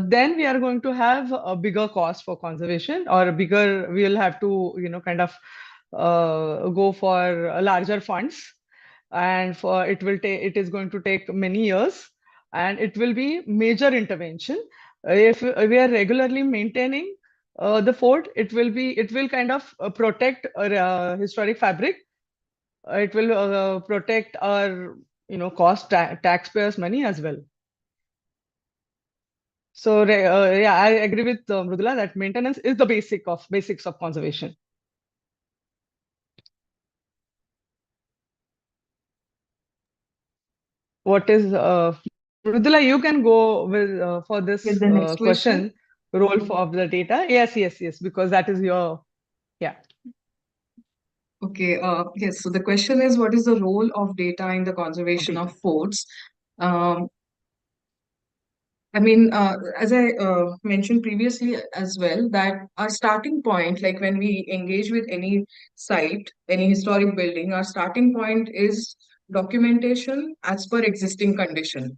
then we are going to have a bigger cost for conservation, or a bigger, we'll have to, kind of go for larger funds, and for it is going to take many years, and it will be major intervention. If we are regularly maintaining the fort, it will kind of protect historic fabric. It will protect our cost taxpayers money as well. So yeah, I agree with Mrudula that maintenance is the basics of conservation. What is Mrudula, you can go with for this With the next question, role of the data. Yes, because that is your, yeah. Okay, yes, so the question is, what is the role of data in the conservation of forts? I mean, as I mentioned previously as well, that our starting point, like when we engage with any site, any historic building, our starting point is documentation as per existing condition.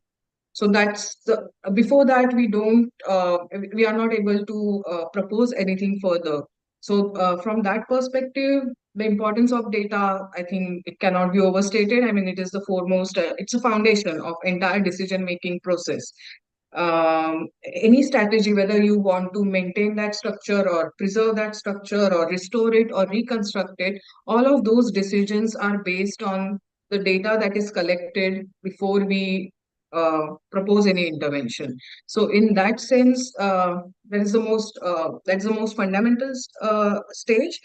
So that's the before that we are not able to propose anything further. So from that perspective, the importance of data, I think it cannot be overstated. I mean, it is the foremost, it's a foundation of entire decision making process. Any strategy, whether you want to maintain that structure or preserve that structure or restore it or reconstruct it, all of those decisions are based on the data that is collected before we propose any intervention. So in that sense, that's the most fundamental stage.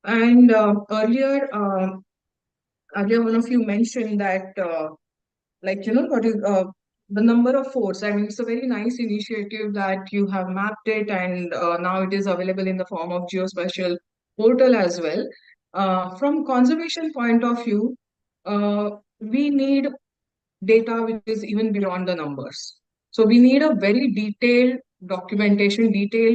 And earlier one of you mentioned that what is the number of forts. I mean, it's a very nice initiative that you have mapped it, and now it is available in the form of geospatial portal as well. From conservation point of view, we need data which is even beyond the numbers. So we need a very detailed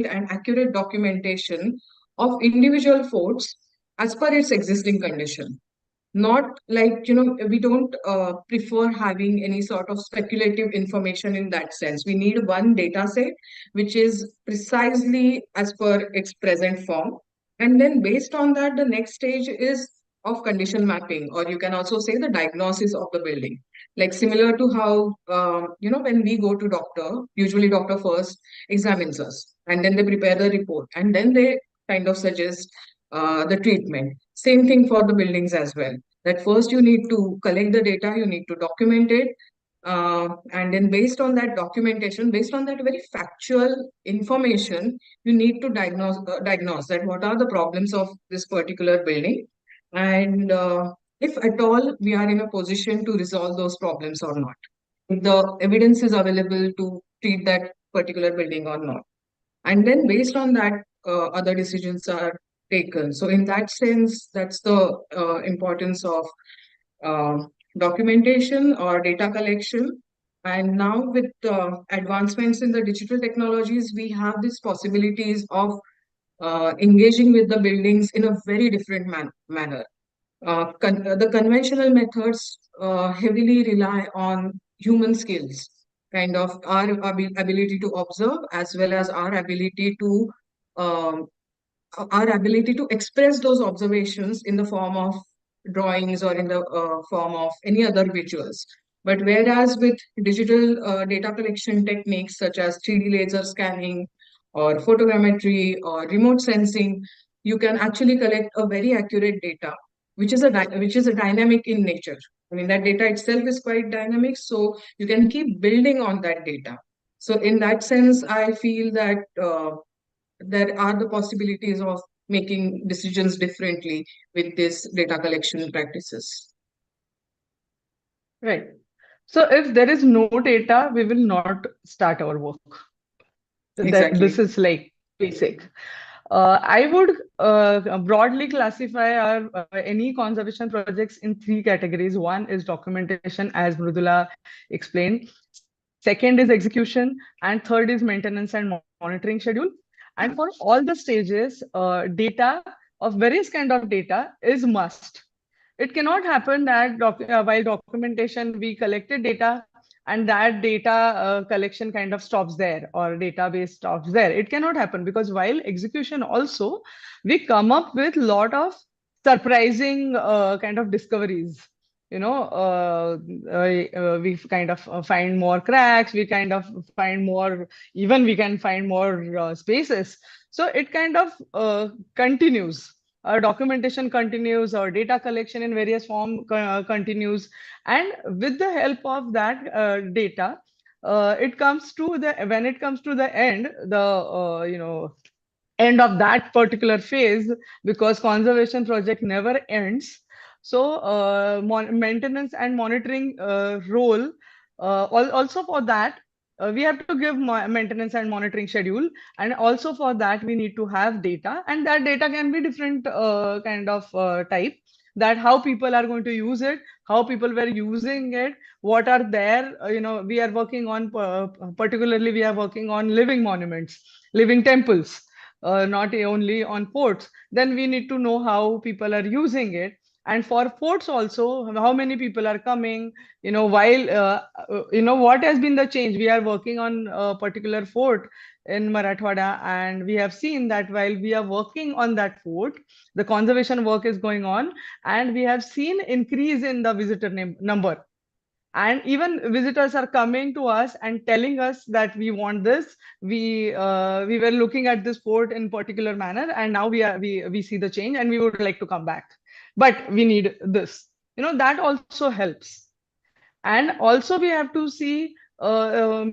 and accurate documentation of individual forts as per its existing condition. Not like, we don't prefer having any sort of speculative information in that sense. We need one data set which is precisely as per its present form. And then based on that, the next stage is of condition mapping, or you can also say the diagnosis of the building. Like similar to how, when we go to doctor, usually doctor first examines us and then they prepare the report and then they kind of suggest the treatment. Same thing for the buildings as well. That first you need to collect the data, you need to document it, and then based on that documentation, based on that very factual information, you need to diagnose that what are the problems of this particular building, and if at all we are in a position to resolve those problems or not. If the evidence is available to treat that particular building or not. And then based on that, other decisions are taken. So in that sense, that's the importance of uh, documentation or data collection. And now with advancements in the digital technologies, we have these possibilities of engaging with the buildings in a very different manner. The conventional methods heavily rely on human skills, kind of our ability to observe as well as our ability to um, our ability to express those observations in the form of drawings or in the form of any other visuals. But whereas with digital data collection techniques such as 3D laser scanning or photogrammetry or remote sensing, you can actually collect a very accurate data, which is a dynamic in nature. I mean, that data itself is quite dynamic, so you can keep building on that data. So in that sense, I feel that there are the possibilities of making decisions differently with this data collection practices. Right. So if there is no data, we will not start our work. That this Exactly. is like basic. I would broadly classify our any conservation projects in three categories. One is documentation, as Mrudula explained. Second is execution, and third is maintenance and monitoring schedule. And for all the stages, data of various kind of data is must. It cannot happen that while documentation we collected data and that data collection kind of stops there or database stops there. It cannot happen because while execution also we come up with lot of surprising kind of discoveries. We kind of find more cracks, we kind of find more, even we can find more spaces. So it kind of continues. Our documentation continues, our data collection in various form continues, and with the help of that data, it comes to the when it comes to the end, the end of that particular phase, because conservation project never ends. So maintenance and monitoring role, also for that we have to give maintenance and monitoring schedule, and also for that we need to have data, and that data can be different kind of type, that how people are going to use it, how people were using it, what are there. We are working on particularly we are working on living monuments, living temples, not only on forts. Then we need to know how people are using it. And for forts also, how many people are coming, while what has been the change. We are working on a particular fort in Marathwada, and we have seen that while we are working on that fort, the conservation work is going on, and we have seen increase in the visitor number. And even visitors are coming to us and telling us that we want this. We were looking at this fort in particular manner, and now we see the change and we would like to come back, but we need this. That also helps. And also we have to see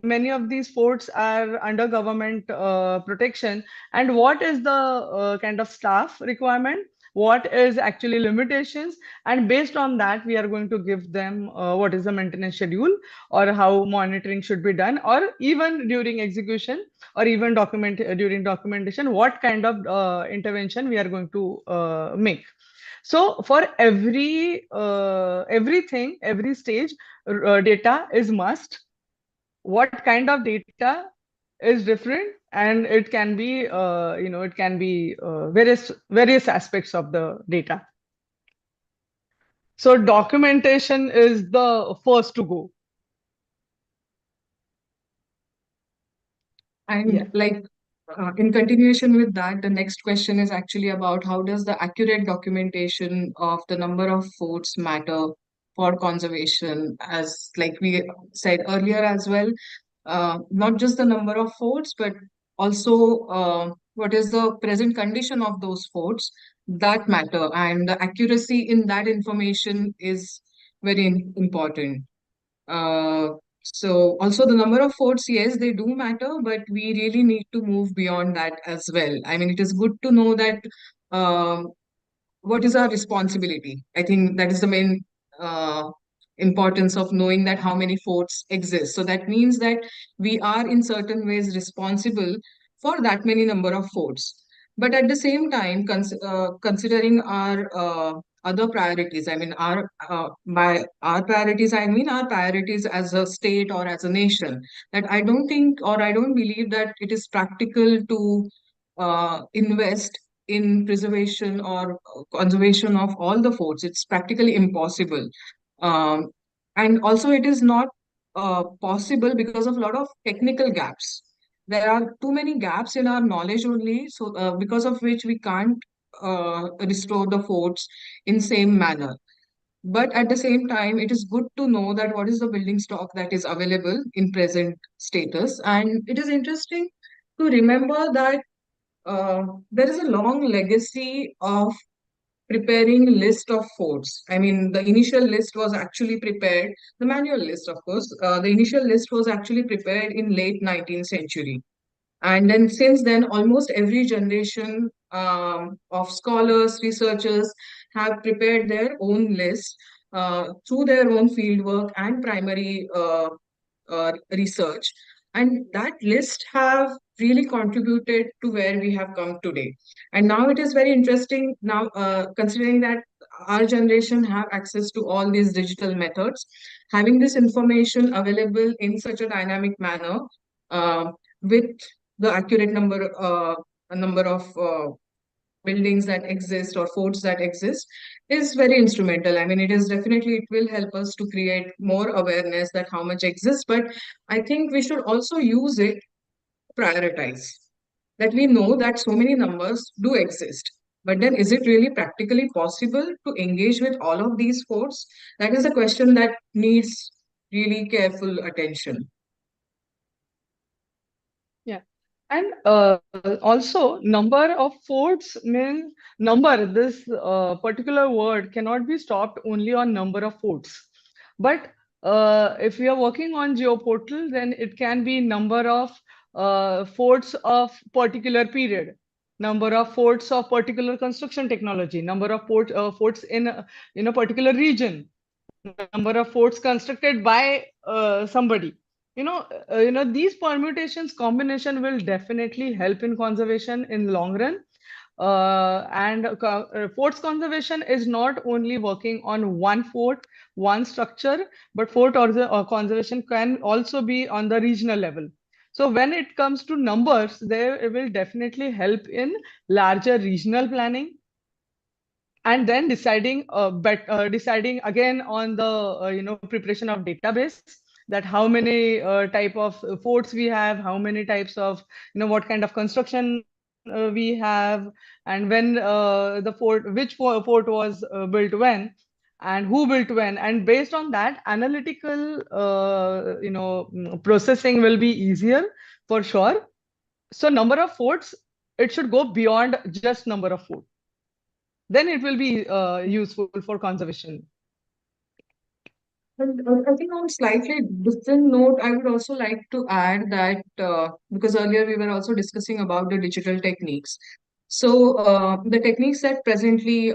many of these forts are under government protection, and what is the kind of staff requirement, what is actually limitations, and based on that we are going to give them what is the maintenance schedule, or how monitoring should be done, or even during execution, or even during documentation, what kind of intervention we are going to make. So for everything, every stage, data is must. What kind of data is different, and it can be various aspects of the data. So documentation is the first to go. And in continuation with that, the next question is actually about how does the accurate documentation of the number of forts matter for conservation? As like we said earlier as well, not just the number of forts, but also what is the present condition of those forts that matter, and the accuracy in that information is very important. Uh, so also the number of forts, yes, they do matter, but we really need to move beyond that as well. I mean, it is good to know that um, what is our responsibility. I think that is the main uh, importance of knowing that how many forts exist. So that means that we are in certain ways responsible for that many number of forts. But at the same time, considering our other priorities, I mean, by our priorities, I mean our priorities as a state or as a nation, that I don't think or I don't believe that it is practical to invest in preservation or conservation of all the forts. It's practically impossible. Um, and also, it is not possible because of a lot of technical gaps. there are too many gaps in our knowledge only, so because of which we can't restore the forts in same manner. But at the same time, it is good to know that what is the building stock that is available in present status. And it is interesting to remember that there is a long legacy of preparing list of forts. I mean, the initial list was actually prepared, the manual list, of course, the initial list was actually prepared in late 19th century. And then since then, almost every generation of scholars, researchers have prepared their own list through their own fieldwork and primary research. And that list have really contributed to where we have come today. And now it is very interesting now, considering that our generation have access to all these digital methods, having this information available in such a dynamic manner, with the accurate number of buildings that exist or forts that exist, is very instrumental. I mean, it is definitely, it will help us to create more awareness that how much exists, but I think we should also use it, prioritize, that we know that so many numbers do exist. But then is it really practically possible to engage with all of these forts? That is a question that needs really careful attention. Yeah. And also, number of forts means number. This particular word cannot be stopped only on number of forts. But if we are working on GeoPortal, then it can be number of forts of particular period, number of forts of particular construction technology, number of forts in a particular region, number of forts constructed by somebody. These permutations combination will definitely help in conservation in long run. Forts conservation is not only working on one fort, one structure, but conservation can also be on the regional level. So when it comes to numbers, they will definitely help in larger regional planning, and then deciding again on the preparation of database, that how many type of forts we have, how many types of what kind of construction we have, and when the fort which fort was built when, and who built when, and based on that analytical processing will be easier for sure. So number of forts, it should go beyond just number of forts, then it will be useful for conservation. And I think on slightly different note, I would also like to add that because earlier we were also discussing about the digital techniques. So the techniques that presently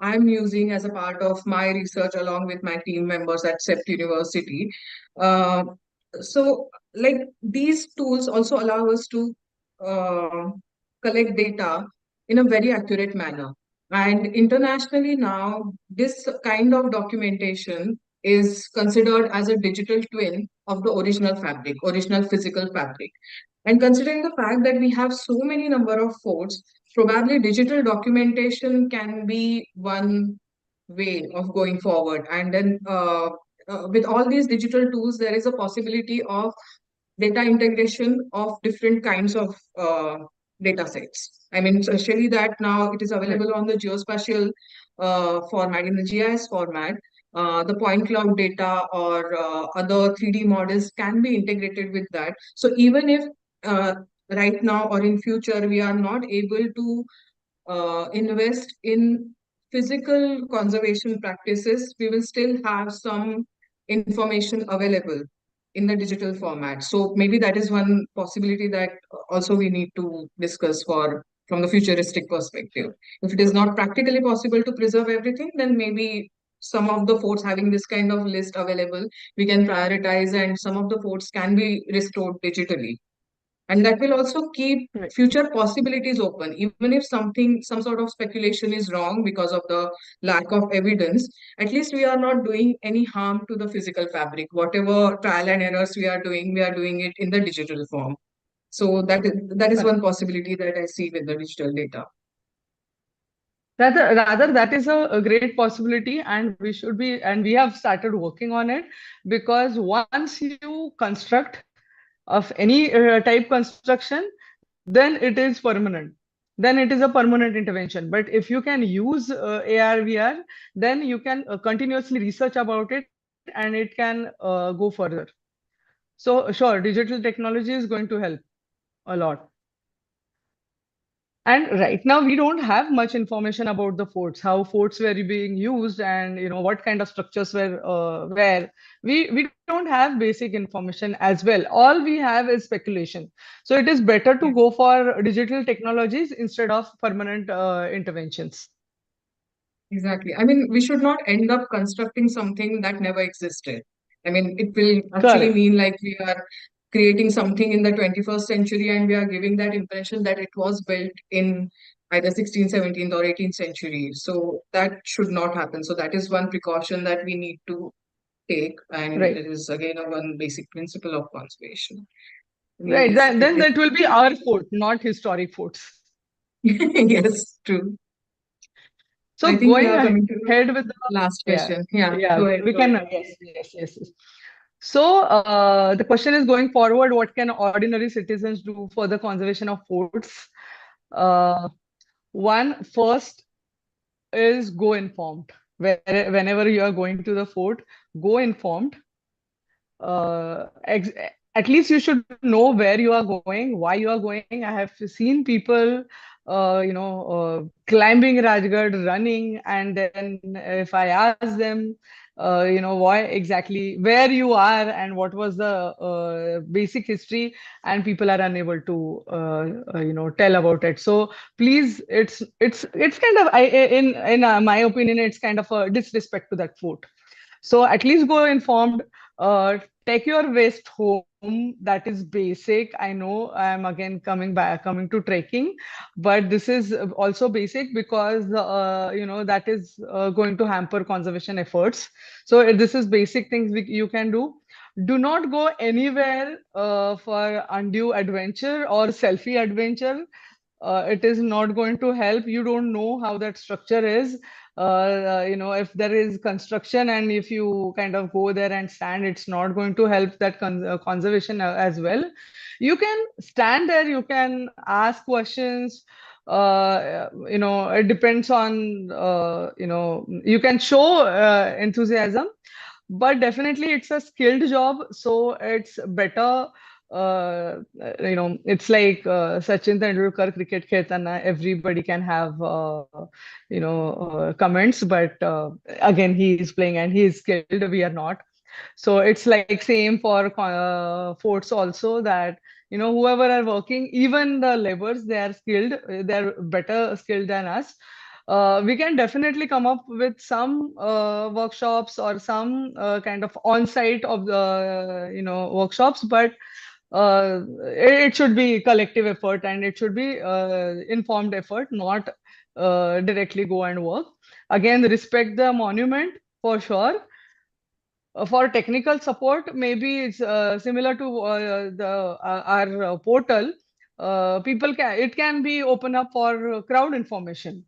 I'm using as a part of my research along with my team members at CEPT University. Uh, so like these tools also allow us to uh, collect data in a very accurate manner. And internationally now, this kind of documentation is considered as a digital twin of the original fabric, original physical fabric. And considering the fact that we have so many number of forts, probably digital documentation can be one way of going forward. And then with all these digital tools, there is a possibility of data integration of different kinds of data sets. I mean, especially that now it is available on the geospatial format, in the GIS format. The point cloud data or other 3D models can be integrated with that. So even if uh, right now or in future we are not able to invest in physical conservation practices, we will still have some information available in the digital format. So maybe that is one possibility that also we need to discuss for from the futuristic perspective. If it is not practically possible to preserve everything, then maybe some of the forts having this kind of list available, we can prioritize, and some of the forts can be restored digitally. And that will also keep Right. future possibilities open. Even if some sort of speculation is wrong because of the lack of evidence, at least we are not doing any harm to the physical fabric. Whatever trial and errors we are doing it in the digital form. So that is one possibility that I see with the digital data. Rather, that is a great possibility, and we have started working on it, because once you construct, of any type construction, then it is permanent. Then it is a permanent intervention. But if you can use AR, VR, then you can continuously research about it and it can go further. So sure, digital technology is going to help a lot. And right now we don't have much information about the forts, how forts were being used, and what kind of structures were where. We don't have basic information as well. All we have is speculation. So it is better to go for digital technologies instead of permanent interventions. Exactly. I mean, we should not end up constructing something that never existed. I mean, it will actually mean like we are creating something in the 21st century and we are giving that impression that it was built in either 16th, 17th, or 18th century. So that should not happen. So that is one precaution that we need to take. And Right. it is again a one basic principle of conservation. Right. Then that will be our fort, not historic forts. Yes, true. So I think going we are coming to ahead with the last yeah, question. Yeah, yeah, go ahead. we go can ahead. yes. So the question is, going forward, what can ordinary citizens do for the conservation of forts? One, first is go informed. Whenever you are going to the fort, go informed. At least you should know where you are going, why you are going. I have seen people, climbing Rajgarh, running, and then if I ask them, why exactly, where you are, and what was the basic history, and people are unable to, tell about it. So please, it's kind of, in my opinion, it's kind of a disrespect to that fort. So at least go informed. Take your waste home. That is basic. I know I'm again coming to trekking, but this is also basic because that is going to hamper conservation efforts. So this is basic things you can do. Do not go anywhere for undue adventure or selfie adventure. It is not going to help. You don't know how that structure is. If there is construction and if you kind of go there and stand, it's not going to help that conservation as well. You can stand there, you can ask questions. It depends on, you can show enthusiasm, but definitely it's a skilled job, so it's better. It's like Sachin Tendulkar cricket kheltana, everybody can have comments, but again, he is playing and he is skilled, we are not. So it's like same for forts also, that whoever are working, even the laborers, they are skilled, they're better skilled than us. We can definitely come up with some workshops or some kind of on-site of the workshops, but it should be collective effort and it should be informed effort, not directly go and work. Again, respect the monument for sure. For technical support, maybe it's similar to our portal. It can be open up for crowd information,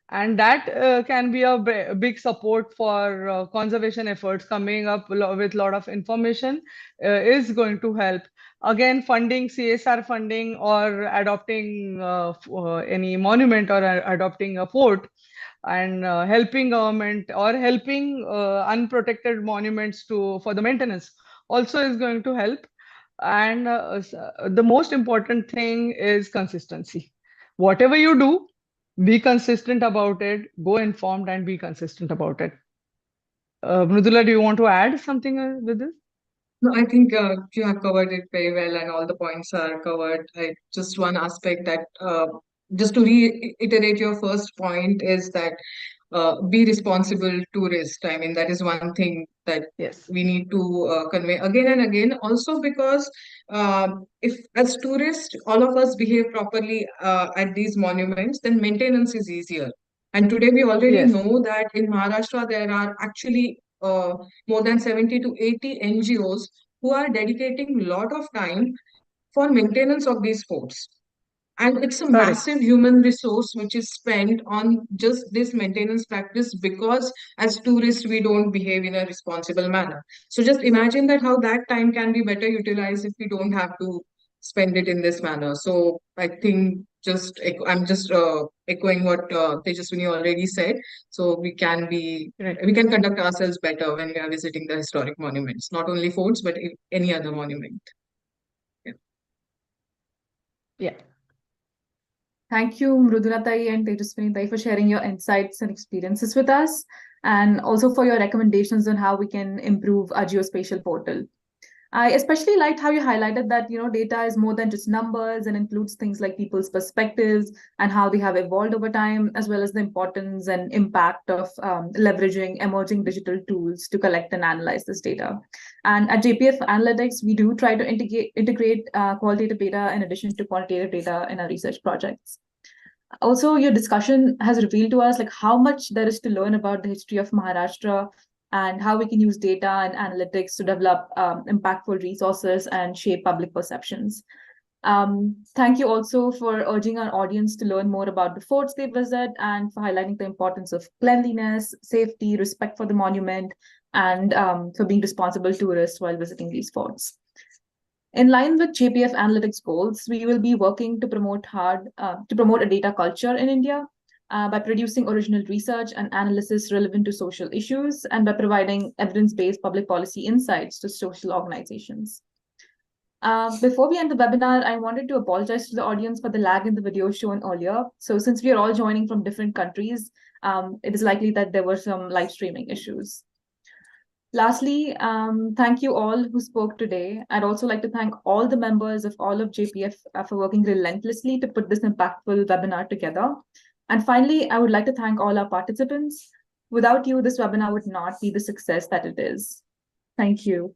and that can be a big support for conservation efforts. Coming up with a lot of information is going to help. Again, funding, CSR funding, or adopting any monument, or adopting a fort, and helping government or helping unprotected monuments for the maintenance also is going to help. And the most important thing is consistency. Whatever you do, be consistent about it. Go informed and be consistent about it. Mrudula, do you want to add something with this? No, I think you have covered it very well, and all the points are covered. Just one aspect that, just to reiterate your first point, is that be responsible tourist. I mean, that is one thing that Yes. we need to convey again and again. Also, because if as tourists, all of us behave properly at these monuments, then maintenance is easier. And today we already Yes. know that in Maharashtra, there are actually more than 70 to 80 NGOs who are dedicating a lot of time for maintenance of these forts. And it's a Correct. massive human resource which is spent on just this maintenance practice because as tourists we don't behave in a responsible manner. So just imagine that how that time can be better utilized if we don't have to spend it in this manner. So I think I'm just echoing what Tejaswini already said. So we can conduct ourselves better when we are visiting the historic monuments, not only forts but any other monument. Yeah. Thank you, Mrudula Tai and Tejaswini Tai, for sharing your insights and experiences with us, and also for your recommendations on how we can improve our geospatial portal. I especially liked how you highlighted that data is more than just numbers and includes things like people's perspectives and how they have evolved over time, as well as the importance and impact of leveraging emerging digital tools to collect and analyze this data. And at JPF Analytics, we do try to integrate qualitative data in addition to quantitative data in our research projects. Also, your discussion has revealed to us how much there is to learn about the history of Maharashtra and how we can use data and analytics to develop impactful resources and shape public perceptions. Thank you also for urging our audience to learn more about the forts they visit and for highlighting the importance of cleanliness, safety, respect for the monument, and for being responsible tourists while visiting these forts. In line with JPF Analytics goals, we will be working to promote a data culture in India by producing original research and analysis relevant to social issues and by providing evidence-based public policy insights to social organizations. Before we end the webinar, I wanted to apologize to the audience for the lag in the video shown earlier. So since we are all joining from different countries, it is likely that there were some live streaming issues. Lastly, thank you all who spoke today. I'd also like to thank all the members of all of JPF for working relentlessly to put this impactful webinar together. And finally, I would like to thank all our participants. Without you, this webinar would not be the success that it is. Thank you.